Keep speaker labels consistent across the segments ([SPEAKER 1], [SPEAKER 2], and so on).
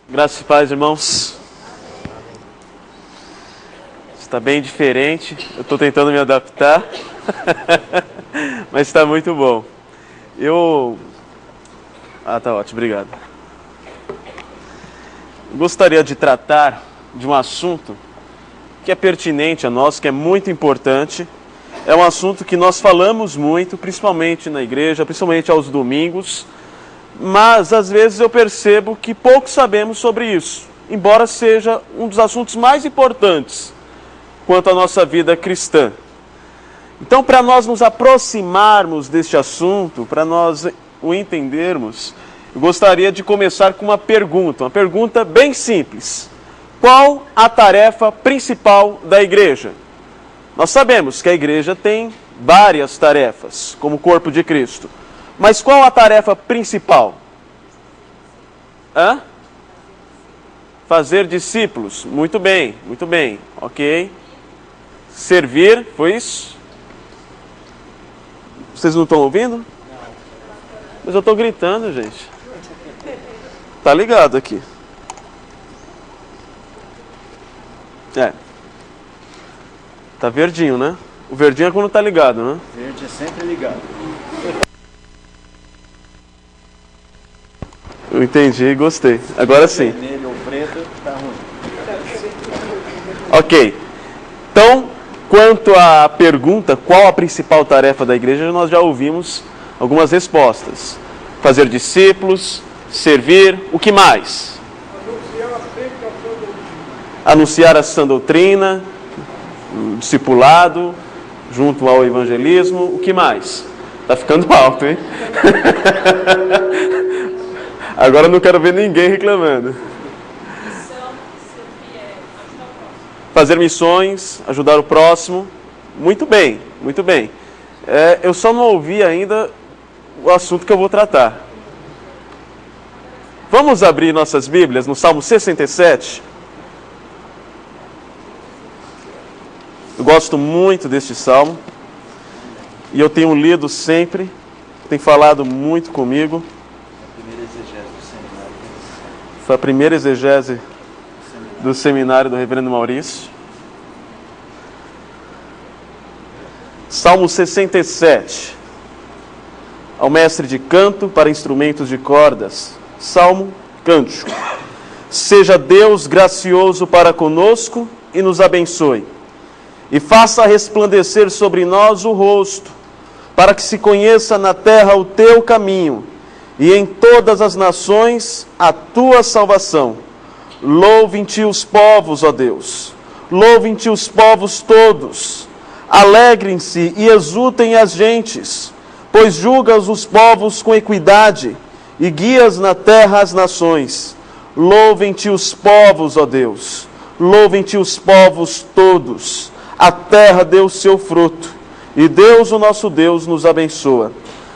[SPEAKER 1] Graças e paz, irmãos. Está bem diferente. Eu estou tentando me adaptar, mas está muito bom. Tá ótimo, obrigado. Gostaria de tratar de um assunto que é pertinente a nós, que é muito importante. É um assunto que nós falamos muito, principalmente na igreja, principalmente aos domingos. Mas, às vezes, eu percebo que pouco sabemos sobre isso, embora seja um dos assuntos mais importantes quanto à nossa vida cristã. Então, para nós nos aproximarmos deste assunto, para nós o entendermos, eu gostaria de começar com uma pergunta bem simples. Qual a tarefa principal da igreja? Nós sabemos que a igreja tem várias tarefas, como corpo de Cristo. Mas qual a tarefa principal? Fazer discípulos. Muito bem, ok. Servir, foi isso? Vocês não estão ouvindo? Não. Mas eu estou gritando, gente. Tá ligado aqui. Tá verdinho, né? O verdinho é quando tá ligado, né?
[SPEAKER 2] Verde é sempre ligado.
[SPEAKER 1] Eu entendi, gostei. Agora sim.
[SPEAKER 2] Vermelho ou preto, tá ruim.
[SPEAKER 1] Ok. Então, quanto à pergunta, qual a principal tarefa da igreja, nós já ouvimos algumas respostas. Fazer discípulos, servir, o que mais? Anunciar a sã doutrina, o discipulado, junto ao evangelismo, o que mais? Tá ficando alto, hein? Agora eu não quero ver ninguém reclamando. Fazer missões, ajudar o próximo. Muito bem. Eu só não ouvi ainda o assunto que eu vou tratar. Vamos abrir nossas Bíblias no Salmo 67. Eu gosto muito deste salmo. E eu tenho lido sempre. Tem falado muito comigo. Foi a primeira exegese do seminário do Reverendo Maurício. Salmo 67. Ao mestre de canto para instrumentos de cordas. Salmo, cântico. Seja Deus gracioso para conosco e nos abençoe. E faça resplandecer sobre nós o rosto, para que se conheça na terra o teu caminho, e em todas as nações a tua salvação. Louvem-te os povos, ó Deus. Louvem-te os povos todos. Alegrem-se e exultem as gentes, pois julgas os povos com equidade e guias na terra as nações. Louvem-te os povos, ó Deus. Louvem-te os povos todos. A terra deu o seu fruto, e Deus, o nosso Deus, nos abençoa.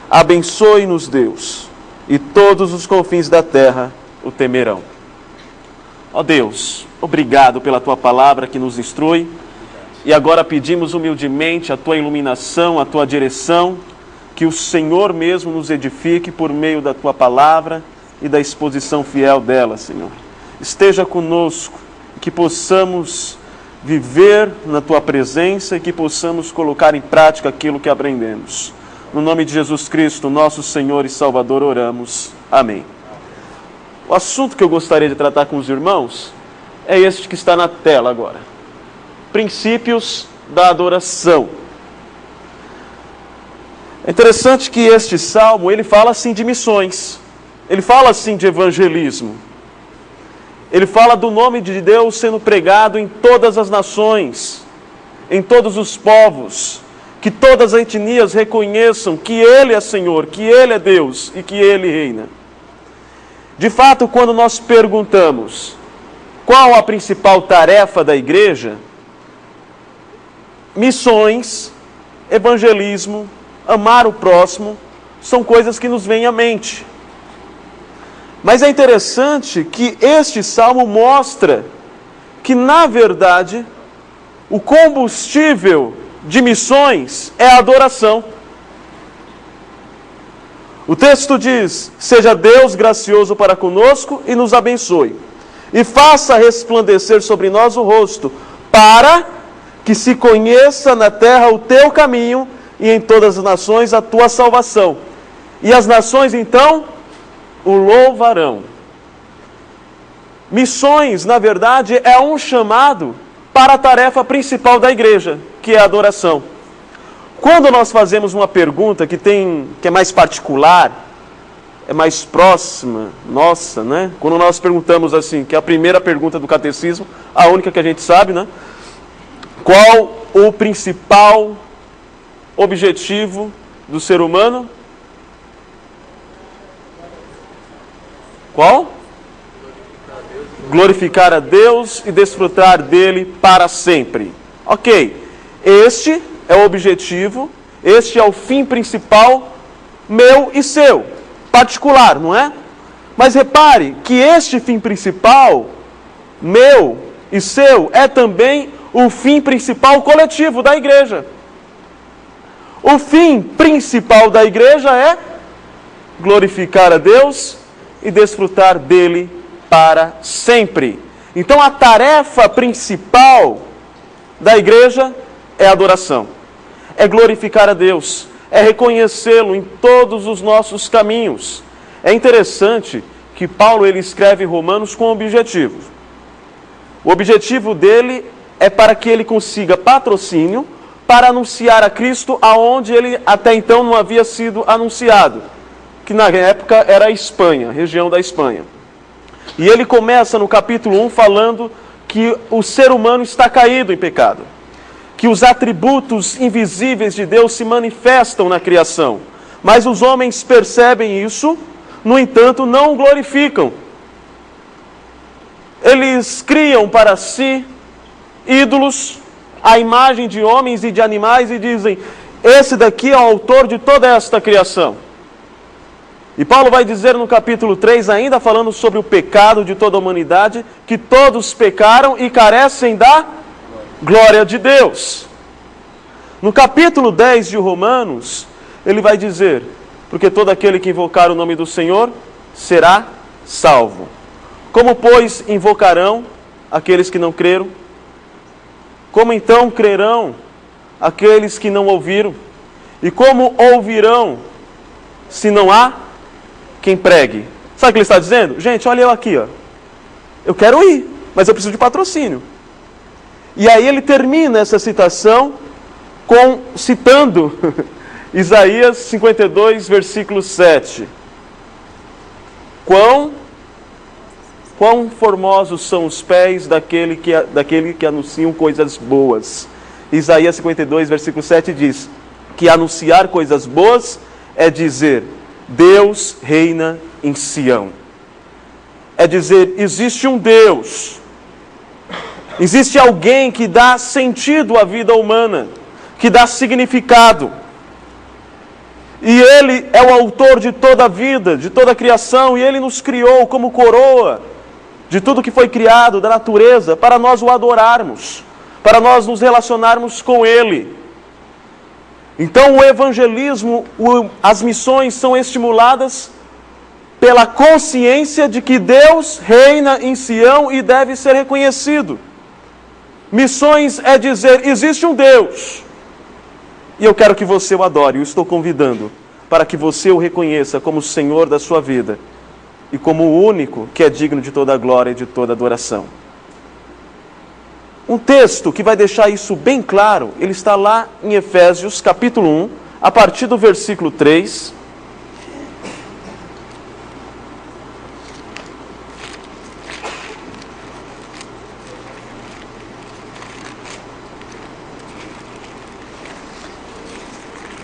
[SPEAKER 1] Abençoe-nos, Deus, e todos os confins da terra o temerão. Ó Deus, obrigado pela Tua palavra que nos instrui, e agora pedimos humildemente a Tua iluminação, a Tua direção, que o Senhor mesmo nos edifique por meio da Tua palavra e da exposição fiel dela, Senhor. Esteja conosco, que possamos viver na Tua presença e que possamos colocar em prática aquilo que aprendemos. No nome de Jesus Cristo, nosso Senhor e Salvador, oramos. Amém. O assunto que eu gostaria de tratar com os irmãos é este que está na tela agora. Princípios da adoração. É interessante que este salmo, ele fala assim de missões. Ele fala assim de evangelismo. Ele fala do nome de Deus sendo pregado em todas as nações, em todos os povos, que todas as etnias reconheçam que Ele é Senhor, que Ele é Deus e que Ele reina. De fato, quando nós perguntamos qual a principal tarefa da igreja, missões, evangelismo, amar o próximo, são coisas que nos vêm à mente. Mas é interessante que este salmo mostra que, na verdade, o combustível de missões é a adoração. O texto diz: seja Deus gracioso para conosco e nos abençoe. e faça resplandecer sobre nós o rosto, para que se conheça na terra o teu caminho e em todas as nações a tua salvação. E as nações então o louvarão. Missões, na verdade, é um chamado para a tarefa principal da igreja, que é a adoração. Quando nós fazemos uma pergunta que é mais particular, é mais próxima, nossa, né? Quando nós perguntamos assim, que é a primeira pergunta do catecismo, a única que a gente sabe, né? Qual o principal objetivo do ser humano? Qual? Glorificar a Deus e desfrutar dele para sempre. Ok, este é o objetivo, este é o fim principal meu e seu, particular, não é? Mas repare que este fim principal, meu e seu, é também o fim principal coletivo da igreja. O fim principal da igreja é glorificar a Deus e desfrutar dele para sempre. Então a tarefa principal da igreja é a adoração, é glorificar a Deus, é reconhecê-lo em todos os nossos caminhos. É interessante que Paulo ele escreve Romanos com objetivo. O objetivo dele é para que ele consiga patrocínio para anunciar a Cristo aonde ele até então não havia sido anunciado, que na época era a Espanha, a região da Espanha. E ele começa no capítulo 1 falando que o ser humano está caído em pecado, que os atributos invisíveis de Deus se manifestam na criação, mas os homens percebem isso, no entanto não o glorificam. Eles criam para si ídolos, à imagem de homens e de animais, e dizem, esse daqui é o autor de toda esta criação. E Paulo vai dizer no capítulo 3, ainda falando sobre o pecado de toda a humanidade, que todos pecaram e carecem da glória de Deus. No capítulo 10 de Romanos, ele vai dizer, porque todo aquele que invocar o nome do Senhor será salvo. Como, pois, invocarão aqueles que não creram? Como então crerão aqueles que não ouviram? E como ouvirão se não há quem pregue? Sabe o que ele está dizendo? Gente, olha eu aqui, ó. Eu quero ir, mas eu preciso de patrocínio. E aí ele termina essa citação citando Isaías 52, versículo 7. Quão formosos são os pés daquele que anunciam coisas boas. Isaías 52, versículo 7 diz que anunciar coisas boas é dizer, Deus reina em Sião. É dizer, existe um Deus. Existe alguém que dá sentido à vida humana, que dá significado. E Ele é o autor de toda a vida, de toda a criação, e Ele nos criou como coroa de tudo que foi criado, da natureza, para nós o adorarmos, para nós nos relacionarmos com Ele. Então o evangelismo, as missões são estimuladas pela consciência de que Deus reina em Sião e deve ser reconhecido. Missões é dizer, existe um Deus, e eu quero que você o adore, eu estou convidando para que você o reconheça como Senhor da sua vida e como o único que é digno de toda a glória e de toda a adoração. Um texto que vai deixar isso bem claro, ele está lá em Efésios, capítulo 1, a partir do versículo 3.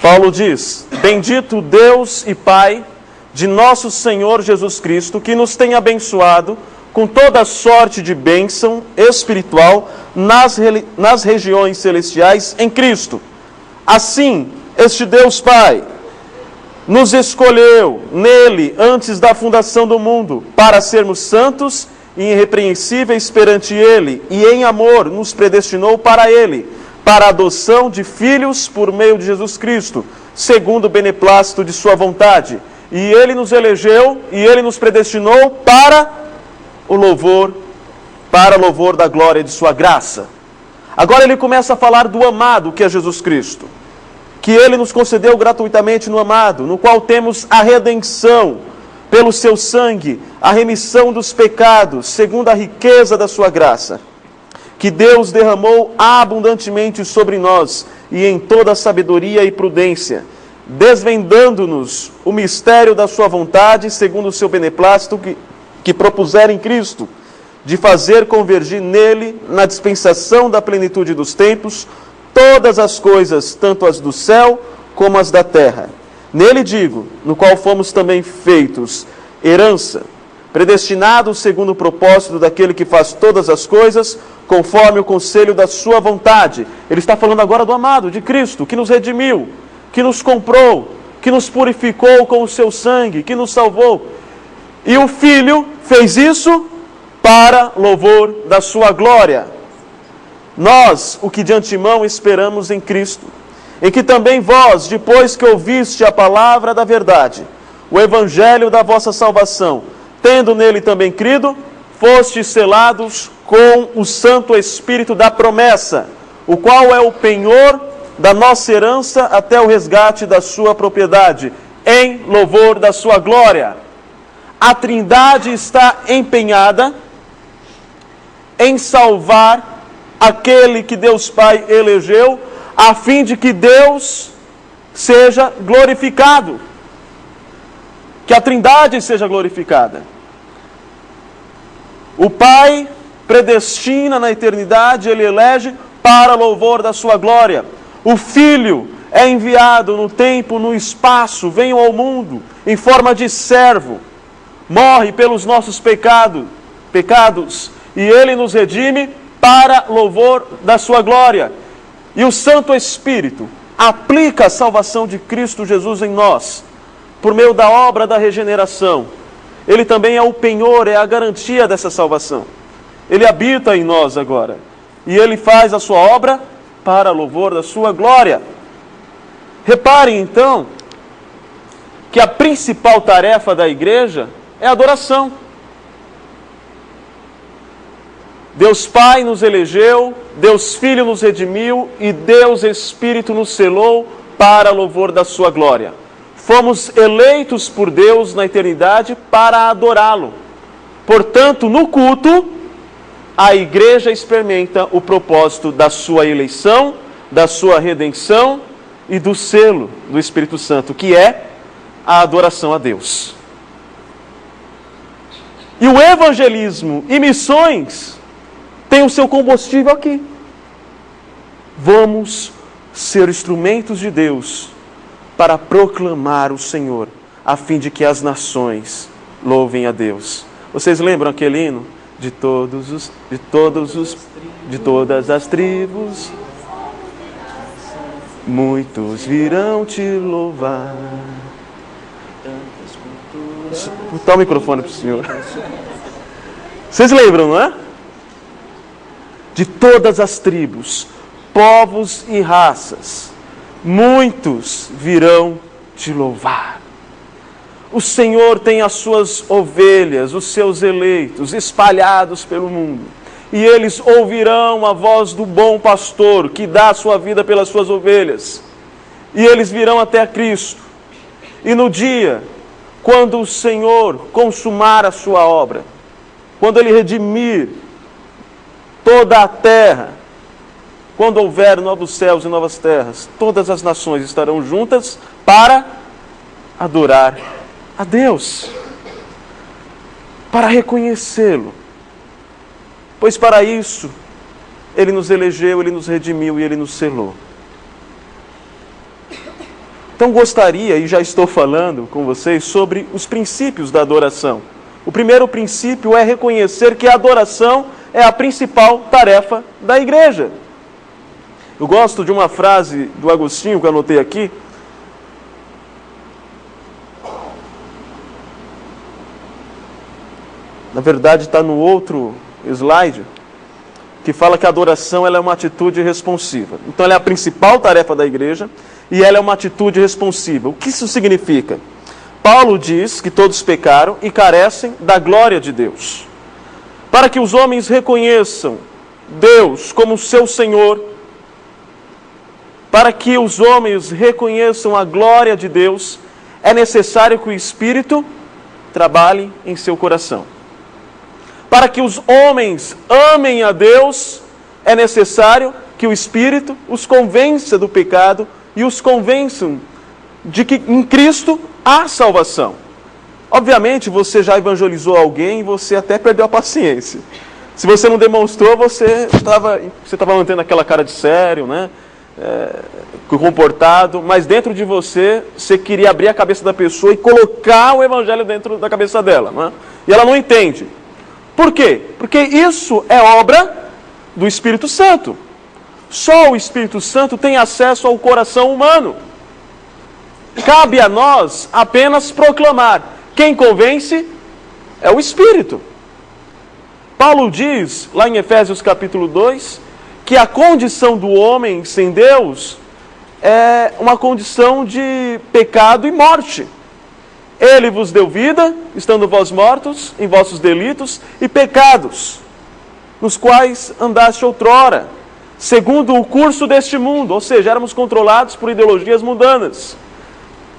[SPEAKER 1] Paulo diz, bendito Deus e Pai de nosso Senhor Jesus Cristo, que nos tem abençoado com toda sorte de bênção espiritual nas regiões celestiais em Cristo. Assim, este Deus Pai nos escolheu nele antes da fundação do mundo, para sermos santos e irrepreensíveis perante Ele, e em amor nos predestinou para Ele, para a adoção de filhos por meio de Jesus Cristo, segundo o beneplácito de sua vontade. E Ele nos elegeu e Ele nos predestinou para o louvor para louvor da glória de sua graça. Agora ele começa a falar do amado, que é Jesus Cristo, que ele nos concedeu gratuitamente no amado, no qual temos a redenção pelo seu sangue, a remissão dos pecados, segundo a riqueza da sua graça, que Deus derramou abundantemente sobre nós e em toda sabedoria e prudência, desvendando-nos o mistério da sua vontade, segundo o seu beneplácito que propusera em Cristo, de fazer convergir nele, na dispensação da plenitude dos tempos, todas as coisas, tanto as do céu como as da terra. Nele digo, no qual fomos também feitos herança, predestinados segundo o propósito daquele que faz todas as coisas, conforme o conselho da sua vontade. Ele está falando agora do amado, de Cristo, que nos redimiu, que nos comprou, que nos purificou com o seu sangue, que nos salvou. E o Filho fez isso para louvor da sua glória. Nós, o que de antemão esperamos em Cristo, em que também vós, depois que ouviste a palavra da verdade, o evangelho da vossa salvação, tendo nele também crido, fostes selados com o Santo Espírito da promessa, o qual é o penhor da nossa herança até o resgate da sua propriedade, em louvor da sua glória. A Trindade está empenhada em salvar aquele que Deus Pai elegeu, a fim de que Deus seja glorificado, que a Trindade seja glorificada. O Pai predestina na eternidade, Ele elege para louvor da sua glória. O Filho é enviado no tempo, no espaço, vem ao mundo em forma de servo, morre pelos nossos pecados, e Ele nos redime para louvor da sua glória. E o Santo Espírito aplica a salvação de Cristo Jesus em nós, por meio da obra da regeneração. Ele também é o penhor, é a garantia dessa salvação. Ele habita em nós agora. E Ele faz a sua obra para louvor da sua glória. Reparem então que a principal tarefa da igreja é a adoração. Deus Pai nos elegeu, Deus Filho nos redimiu e Deus Espírito nos selou para louvor da sua glória. Fomos eleitos por Deus na eternidade para adorá-lo. Portanto, no culto, a igreja experimenta o propósito da sua eleição, da sua redenção e do selo do Espírito Santo, que é a adoração a Deus. E o evangelismo e missões têm o seu combustível aqui. Vamos ser instrumentos de Deus para proclamar o Senhor, a fim de que as nações louvem a Deus. Vocês lembram aquele hino? De todas as tribos, muitos virão te louvar. Dá o microfone para o senhor. Vocês lembram, não é? De todas as tribos, povos e raças, muitos virão te louvar. O Senhor tem as suas ovelhas, os seus eleitos, espalhados pelo mundo. E eles ouvirão a voz do bom pastor, que dá a sua vida pelas suas ovelhas. E eles virão até Cristo. E no dia, quando o Senhor consumar a sua obra, quando Ele redimir toda a terra, quando houver novos céus e novas terras, todas as nações estarão juntas para adorar a Deus, para reconhecê-lo. Pois para isso, Ele nos elegeu, Ele nos redimiu e Ele nos selou. Então gostaria, e já estou falando com vocês, sobre os princípios da adoração. O primeiro princípio é reconhecer que a adoração é a principal tarefa da igreja. Eu gosto de uma frase do Agostinho que eu anotei aqui. Na verdade está no outro slide, que fala que a adoração ela é uma atitude responsiva. Então ela é a principal tarefa da igreja e ela é uma atitude responsiva. O que isso significa? Paulo diz que todos pecaram e carecem da glória de Deus. para que os homens reconheçam Deus como seu Senhor, para que os homens reconheçam a glória de Deus, é necessário que o Espírito trabalhe em seu coração. Para que os homens amem a Deus, é necessário que o Espírito os convença do pecado e os convençam de que em Cristo há salvação. Obviamente, você já evangelizou alguém e você até perdeu a paciência. Se você não demonstrou, você estava mantendo aquela cara de sério, né? Comportado, mas dentro de você queria abrir a cabeça da pessoa e colocar o evangelho dentro da cabeça dela, né? E ela não entende. Por quê? Porque isso é obra do Espírito Santo. Só o Espírito Santo tem acesso ao coração humano. Cabe a nós apenas proclamar. Quem convence é o Espírito. Paulo diz, lá em Efésios capítulo 2, que a condição do homem sem Deus é uma condição de pecado e morte. Ele vos deu vida, estando vós mortos em vossos delitos e pecados, nos quais andaste outrora, segundo o curso deste mundo, ou seja, éramos controlados por ideologias mundanas.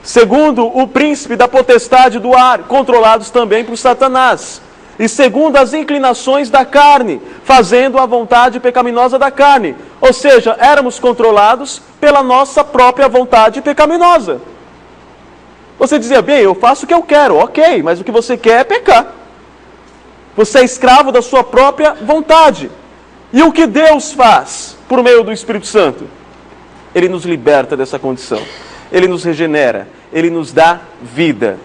[SPEAKER 1] Segundo o príncipe da potestade do ar, controlados também por Satanás. E segundo as inclinações da carne, fazendo a vontade pecaminosa da carne. Ou seja, éramos controlados pela nossa própria vontade pecaminosa. Você dizia, bem, eu faço o que eu quero, ok, mas o que você quer é pecar. Você é escravo da sua própria vontade. E o que Deus faz por meio do Espírito Santo? Ele nos liberta dessa condição. Ele nos regenera, Ele nos dá vida.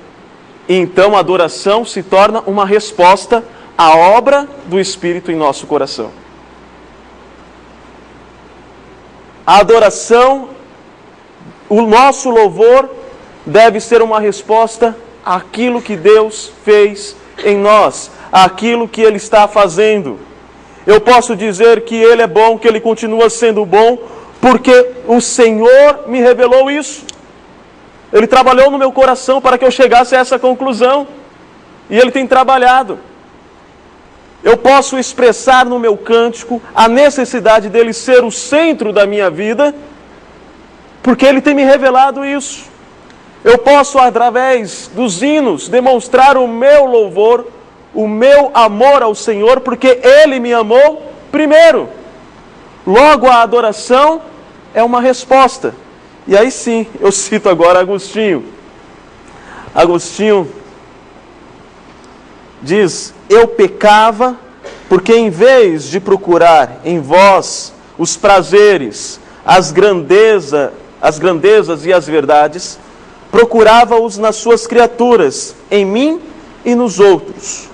[SPEAKER 1] E então a adoração se torna uma resposta à obra do Espírito em nosso coração. A adoração, o nosso louvor, deve ser uma resposta àquilo que Deus fez em nós, àquilo que Ele está fazendo. Eu posso dizer que Ele é bom, que Ele continua sendo bom, porque o Senhor me revelou isso. Ele trabalhou no meu coração para que eu chegasse a essa conclusão. E Ele tem trabalhado. Eu posso expressar no meu cântico a necessidade dEle ser o centro da minha vida, porque Ele tem me revelado isso. Eu posso, através dos hinos, demonstrar o meu louvor, o meu amor ao Senhor, porque Ele me amou primeiro. Logo, a adoração é uma resposta. E aí sim, eu cito agora Agostinho. Agostinho diz, eu pecava porque em vez de procurar em vós os prazeres, as grandezas e as verdades, procurava-os nas suas criaturas, em mim e nos outros.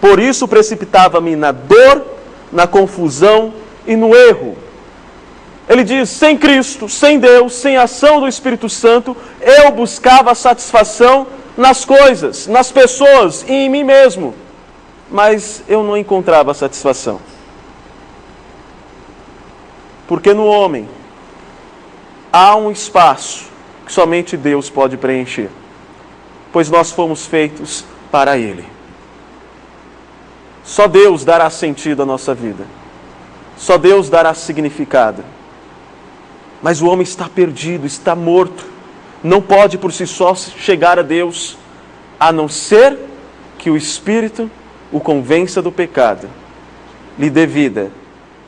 [SPEAKER 1] Por isso precipitava-me na dor, na confusão e no erro. Ele diz, sem Cristo, sem Deus, sem a ação do Espírito Santo, eu buscava satisfação nas coisas, nas pessoas e em mim mesmo. Mas eu não encontrava satisfação. Porque no homem há um espaço que somente Deus pode preencher. Pois nós fomos feitos para Ele. Só Deus dará sentido à nossa vida. Só Deus dará significado. Mas o homem está perdido, está morto. Não pode por si só chegar a Deus, a não ser que o Espírito o convença do pecado, lhe dê vida,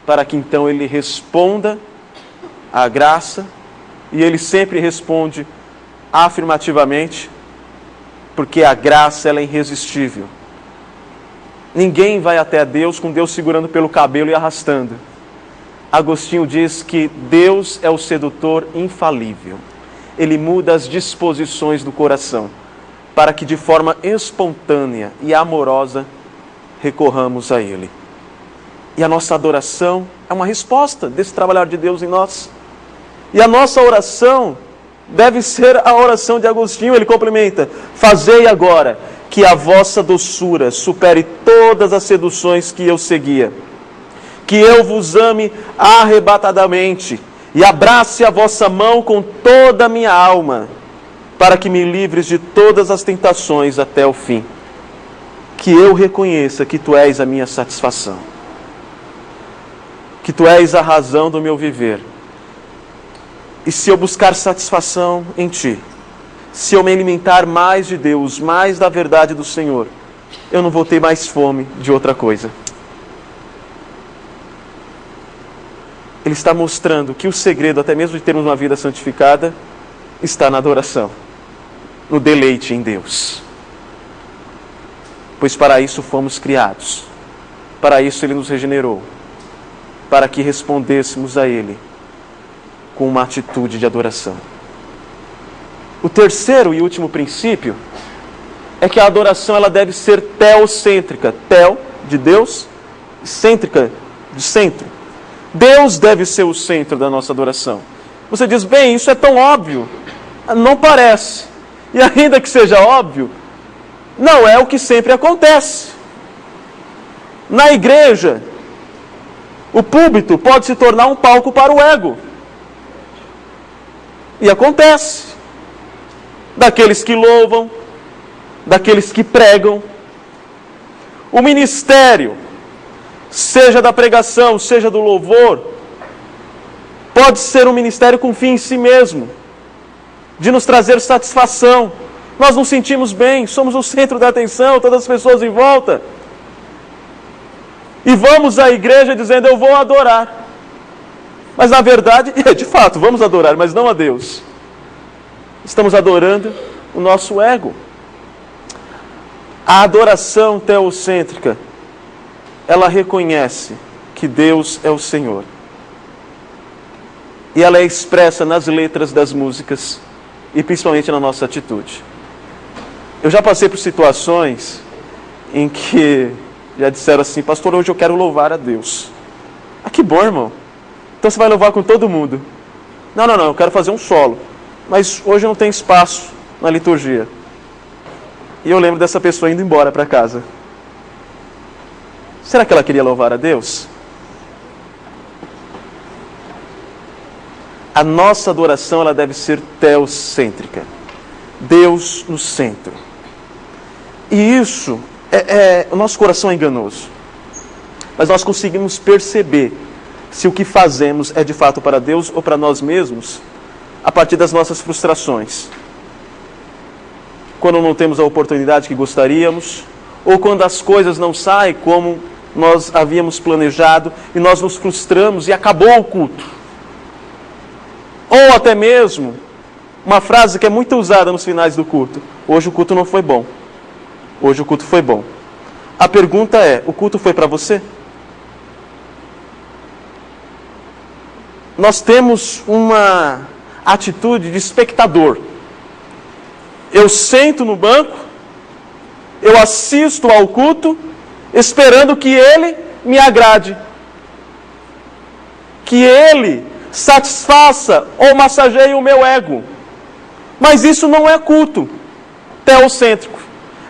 [SPEAKER 1] para que então ele responda à graça, e ele sempre responde afirmativamente, porque a graça ela é irresistível. Ninguém vai até Deus com Deus segurando pelo cabelo e arrastando. Agostinho diz que Deus é o sedutor infalível. Ele muda as disposições do coração para que de forma espontânea e amorosa recorramos a Ele. E a nossa adoração é uma resposta desse trabalhar de Deus em nós. E a nossa oração deve ser a oração de Agostinho. Ele complementa, fazei agora que a vossa doçura supere todas as seduções que eu seguia. Que eu vos ame arrebatadamente e abrace a vossa mão com toda a minha alma, para que me livres de todas as tentações até o fim. que eu reconheça que Tu és a minha satisfação, que Tu és a razão do meu viver. E se eu buscar satisfação em Ti, se eu me alimentar mais de Deus, mais da verdade do Senhor, eu não vou ter mais fome de outra coisa. Ele está mostrando que o segredo, até mesmo de termos uma vida santificada, está na adoração, no deleite em Deus. Pois para isso fomos criados, para isso Ele nos regenerou, para que respondêssemos a Ele com uma atitude de adoração. O terceiro e último princípio é que a adoração ela deve ser teocêntrica. Teo, de Deus, cêntrica, de centro. Deus deve ser o centro da nossa adoração. Você diz, bem, isso é tão óbvio. Não parece. E ainda que seja óbvio, não é o que sempre acontece. Na igreja, o púlpito pode se tornar um palco para o ego. E acontece. Daqueles que louvam, daqueles que pregam. O ministério, seja da pregação, seja do louvor, pode ser um ministério com fim em si mesmo, de nos trazer satisfação. Nós nos sentimos bem, somos o centro da atenção, todas as pessoas em volta. E vamos à igreja dizendo, eu vou adorar. Mas na verdade, de fato, vamos adorar, mas não a Deus. Estamos adorando o nosso ego. A adoração teocêntrica, ela reconhece que Deus é o Senhor. E ela é expressa nas letras das músicas e principalmente na nossa atitude. Eu já passei por situações em que já disseram assim, pastor, hoje eu quero louvar a Deus. Ah, que bom, irmão. Então você vai louvar com todo mundo. Não, eu quero fazer um solo. Mas hoje não tem espaço na liturgia. E eu lembro dessa pessoa indo embora para casa. Será que ela queria louvar a Deus? A nossa adoração ela deve ser teocêntrica. Deus no centro. E isso, o nosso coração é enganoso. Mas nós conseguimos perceber se o que fazemos é de fato para Deus ou para nós mesmos, a partir das nossas frustrações. Quando não temos a oportunidade que gostaríamos, ou quando as coisas não saem como nós havíamos planejado, e nós nos frustramos e acabou o culto. Ou até mesmo, uma frase que é muito usada nos finais do culto, hoje o culto não foi bom. Hoje o culto foi bom. A pergunta é, o culto foi para você? Nós temos uma atitude de espectador. Eu sento no banco, eu assisto ao culto, esperando que ele me agrade. Que ele satisfaça ou massageie o meu ego. Mas isso não é culto teocêntrico.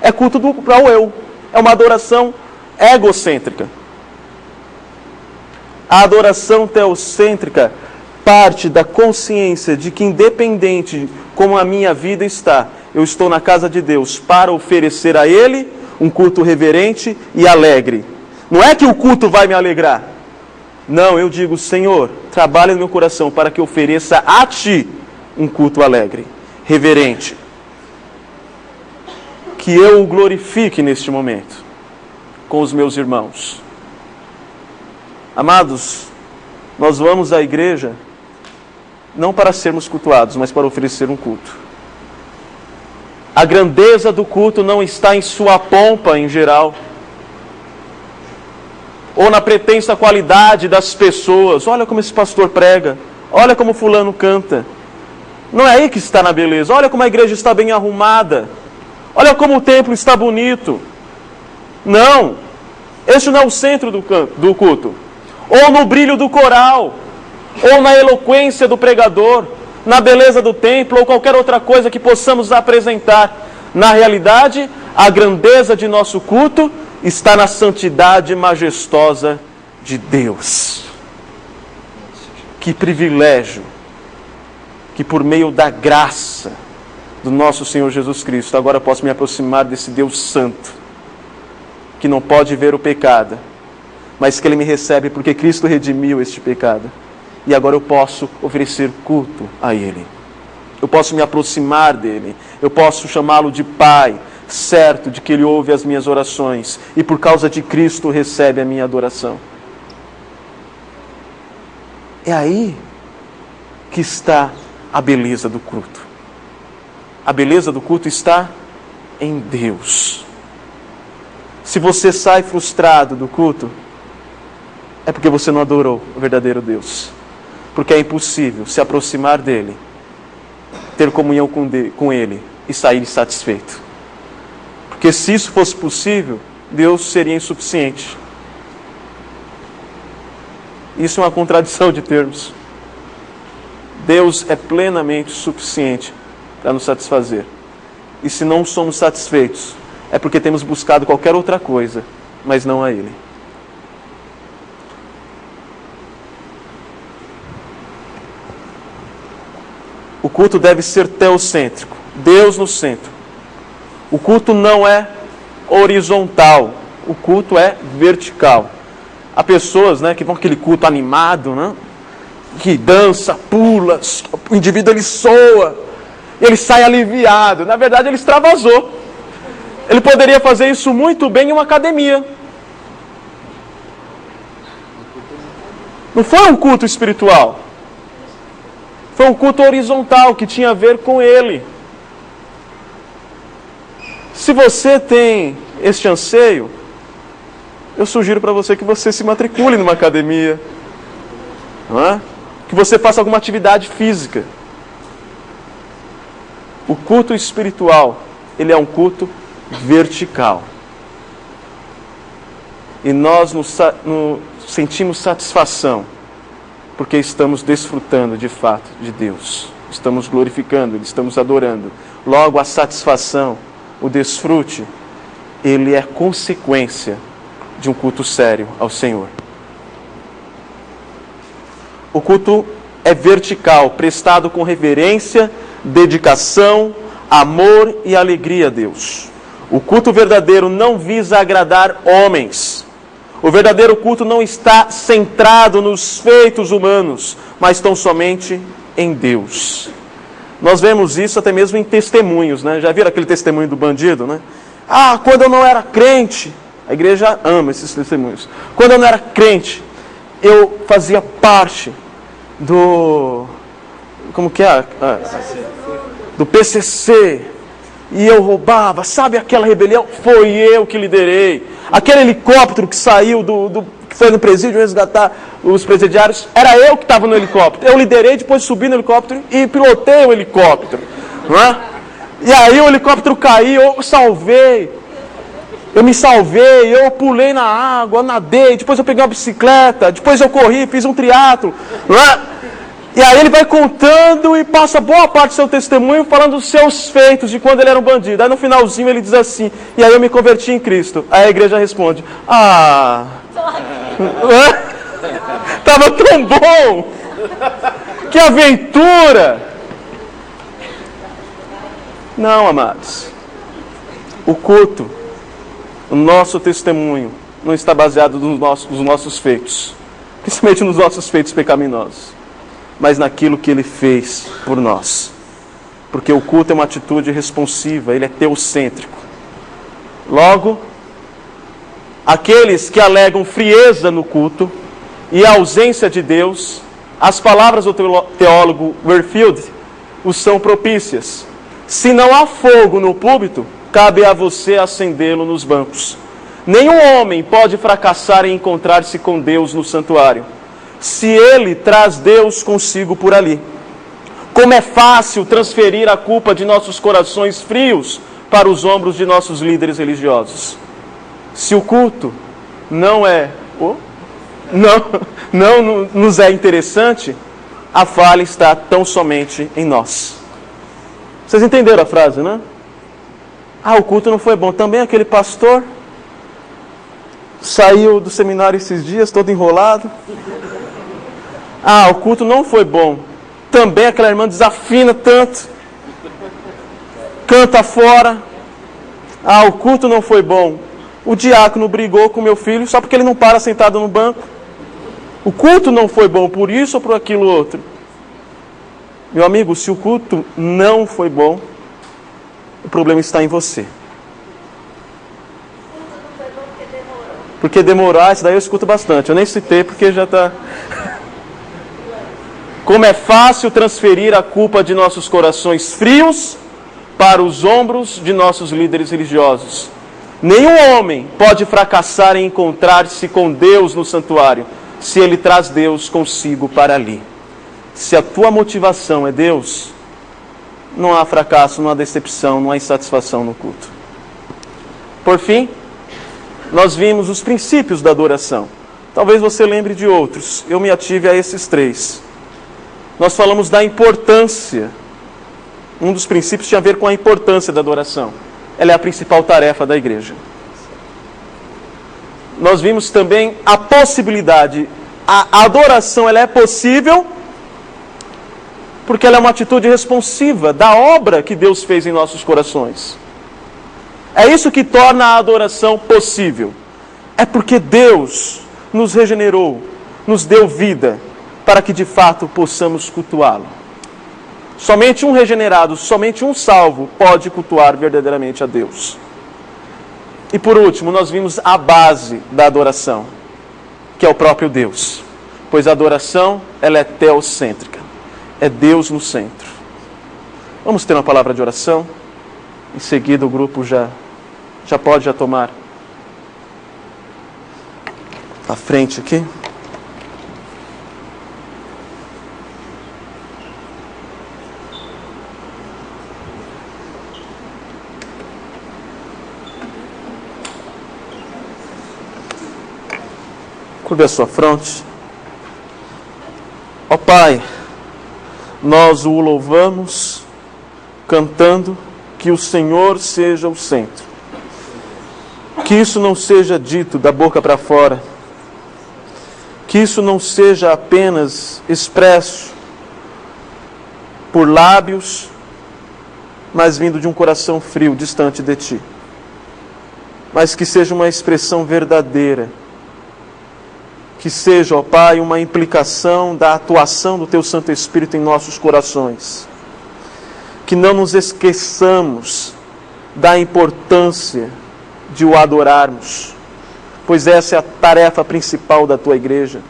[SPEAKER 1] É culto para o eu. É uma adoração egocêntrica. A adoração teocêntrica parte da consciência de que, independente de como a minha vida está, eu estou na casa de Deus para oferecer a Ele um culto reverente e alegre. Não é que o culto vai me alegrar. Não, eu digo, Senhor, trabalha no meu coração para que eu ofereça a Ti um culto alegre, reverente. Que eu o glorifique neste momento com os meus irmãos. Amados, nós vamos à igreja não para sermos cultuados, mas para oferecer um culto. A grandeza do culto não está em sua pompa em geral, ou na pretensa qualidade das pessoas. Olha como esse pastor prega, olha como fulano canta. Não é aí que está na beleza. Olha como a igreja está bem arrumada, olha como o templo está bonito. Não, esse não é o centro do culto. Ou no brilho do coral, ou na eloquência do pregador, na beleza do templo, ou qualquer outra coisa que possamos apresentar. Na realidade, a grandeza de nosso culto está na santidade majestosa de Deus. Que privilégio que por meio da graça do nosso Senhor Jesus Cristo, agora posso me aproximar desse Deus santo, que não pode ver o pecado, mas que ele me recebe porque Cristo redimiu este pecado. E agora eu posso oferecer culto a ele. Eu posso me aproximar dele. Eu posso chamá-lo de Pai, certo de que ele ouve as minhas orações. E por causa de Cristo recebe a minha adoração. É aí que está a beleza do culto. A beleza do culto está em Deus. Se você sai frustrado do culto, é porque você não adorou o verdadeiro Deus. Porque é impossível se aproximar dele, ter comunhão com ele e sair insatisfeito. Porque se isso fosse possível, Deus seria insuficiente. Isso é uma contradição de termos. Deus é plenamente suficiente para nos satisfazer. E se não somos satisfeitos, é porque temos buscado qualquer outra coisa, mas não a ele. O culto deve ser teocêntrico, Deus no centro. O culto não é horizontal, o culto é vertical. Há pessoas, que vão aquele culto animado, que dança, pula, o indivíduo ele soa, ele sai aliviado. Na verdade ele extravasou. Ele poderia fazer isso muito bem em uma academia. Não foi um culto espiritual. Foi um culto horizontal que tinha a ver com ele. Se você tem este anseio, eu sugiro para você que você se matricule numa academia. Não é? Que você faça alguma atividade física. O culto espiritual, ele é um culto vertical. E nós sentimos satisfação porque estamos desfrutando de fato de Deus. Estamos glorificando, estamos adorando. Logo, a satisfação, o desfrute, ele é consequência de um culto sério ao Senhor. O culto é vertical, prestado com reverência, dedicação, amor e alegria a Deus. O culto verdadeiro não visa agradar homens. O verdadeiro culto não está centrado nos feitos humanos, mas tão somente em Deus. Nós vemos isso até mesmo em testemunhos, Já viram aquele testemunho do bandido, quando eu não era crente, a igreja ama esses testemunhos. Quando eu não era crente, eu fazia parte do... Como que é? Do PCC. E eu roubava, sabe aquela rebelião? Foi eu que liderei. Aquele helicóptero que saiu que foi no presídio resgatar os presidiários, era eu que estava no helicóptero. Eu liderei, depois subi no helicóptero e pilotei o helicóptero. Não é? E aí o helicóptero caiu, eu salvei. Eu me salvei, eu pulei na água, eu nadei, depois eu peguei uma bicicleta, depois eu corri, fiz um triatlo. Não é? E aí ele vai contando e passa boa parte do seu testemunho falando dos seus feitos, de quando ele era um bandido. Aí no finalzinho ele diz assim, e aí eu me converti em Cristo. Aí a igreja responde, estava tão bom, que aventura. Não, amados, o culto, o nosso testemunho, não está baseado nos nossos feitos, principalmente nos nossos feitos pecaminosos, mas naquilo que ele fez por nós. Porque o culto é uma atitude responsiva, ele é teocêntrico. Logo, aqueles que alegam frieza no culto e a ausência de Deus, as palavras do teólogo Warfield os são propícias. Se não há fogo no púlpito, cabe a você acendê-lo nos bancos. Nenhum homem pode fracassar em encontrar-se com Deus no santuário, se ele traz Deus consigo por ali. Como é fácil transferir a culpa de nossos corações frios para os ombros de nossos líderes religiosos. Se o culto não nos é interessante, a falha está tão somente em nós. Vocês entenderam a frase, né? O culto não foi bom. Também aquele pastor saiu do seminário esses dias, todo enrolado. O culto não foi bom. Também aquela irmã desafina tanto. Canta fora. O culto não foi bom. O diácono brigou com meu filho só porque ele não para sentado no banco. O culto não foi bom por isso ou por aquilo outro. Meu amigo, se o culto não foi bom, o problema está em você. Porque demorar, isso daí eu escuto bastante. Eu nem citei porque já está... Como é fácil transferir a culpa de nossos corações frios para os ombros de nossos líderes religiosos. Nenhum homem pode fracassar em encontrar-se com Deus no santuário, se ele traz Deus consigo para ali. Se a tua motivação é Deus, não há fracasso, não há decepção, não há insatisfação no culto. Por fim, nós vimos os princípios da adoração. Talvez você lembre de outros. Eu me ative a esses 3. Nós falamos da importância. Um dos princípios tinha a ver com a importância da adoração. Ela é a principal tarefa da igreja. Nós vimos também a possibilidade. A adoração ela é possível porque ela é uma atitude responsiva da obra que Deus fez em nossos corações. É isso que torna a adoração possível. É porque Deus nos regenerou, nos deu vida, para que de fato possamos cultuá-lo. Somente um regenerado, somente um salvo pode cultuar verdadeiramente a Deus. E por último, nós vimos a base da adoração, que é o próprio Deus. Pois a adoração, ela é teocêntrica. É Deus no centro. Vamos ter uma palavra de oração. Em seguida o grupo já pode tomar a frente aqui. Curve a sua fronte. Ó Pai, nós o louvamos cantando que o Senhor seja o centro. Que isso não seja dito da boca para fora. Que isso não seja apenas expresso por lábios, mas vindo de um coração frio, distante de Ti. Mas que seja uma expressão verdadeira. Que seja, ó Pai, uma implicação da atuação do Teu Santo Espírito em nossos corações. Que não nos esqueçamos da importância de o adorarmos, pois essa é a tarefa principal da Tua igreja.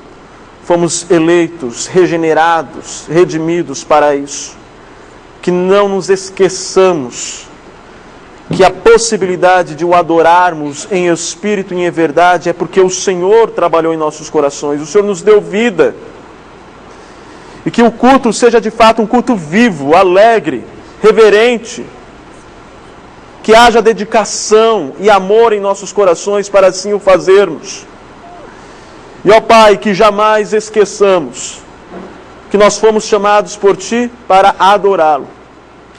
[SPEAKER 1] Fomos eleitos, regenerados, redimidos para isso. Que não nos esqueçamos que a possibilidade de o adorarmos em espírito e em verdade é porque o Senhor trabalhou em nossos corações, o Senhor nos deu vida. E que o culto seja de fato um culto vivo, alegre, reverente, que haja dedicação e amor em nossos corações para assim o fazermos. E ó Pai, que jamais esqueçamos que nós fomos chamados por Ti para adorá-lo,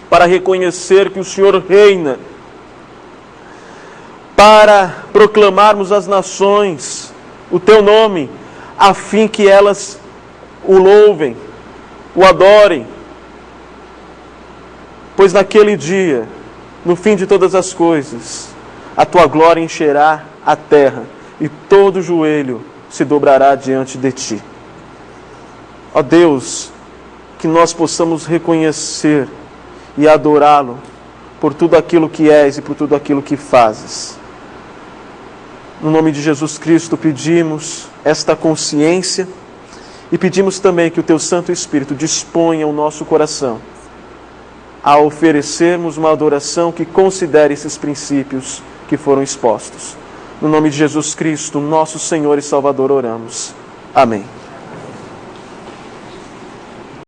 [SPEAKER 1] para reconhecer que o Senhor reina, para proclamarmos às nações o Teu nome, a fim que elas o louvem, o adorem. Pois naquele dia, no fim de todas as coisas, a Tua glória encherá a terra e todo joelho se dobrará diante de Ti. Ó Deus, que nós possamos reconhecer e adorá-lo por tudo aquilo que és e por tudo aquilo que fazes. No nome de Jesus Cristo pedimos esta consciência e pedimos também que o Teu Santo Espírito disponha o nosso coração a oferecermos uma adoração que considere esses princípios que foram expostos. No nome de Jesus Cristo, nosso Senhor e Salvador, oramos. Amém.